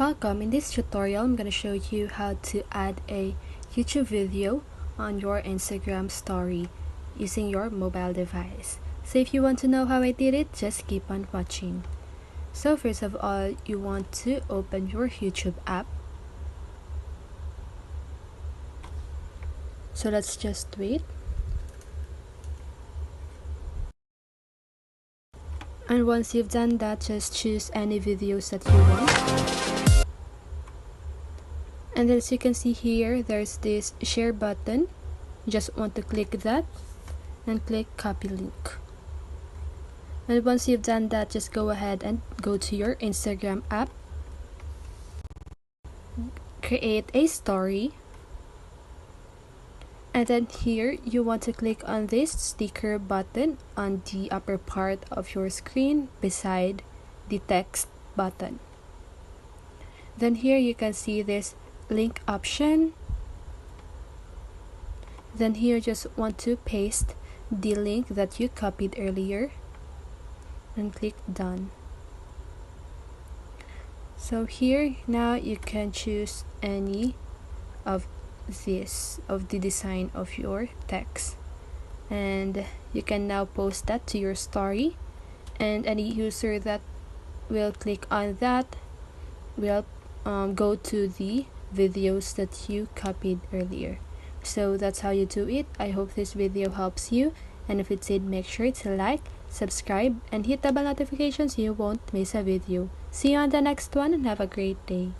Welcome. In this tutorial, I'm going to show you how to add a YouTube video on your Instagram story using your mobile device. So if you want to know how I did it, just keep on watching. So first of all, you want to open your YouTube app. So let's just wait. And once you've done that, just choose any videos that you want. And then as you can see here, there's this share button. You just want to click that and click copy link. And once you've done that, just go ahead and go to your Instagram app. Create a story. And then here, you want to click on this sticker button on the upper part of your screen beside the text button. Then here you can see this link option. Then here just want to paste the link that you copied earlier and click done. So here now you can choose any of the design of your text, and you can now post that to your story, and any user that will click on that will go to the videos that you copied earlier. So that's how you do it. I hope this video helps you, and if it did, make sure to like, subscribe, and hit the bell notification so you won't miss a video. See you on the next one, and have a great day.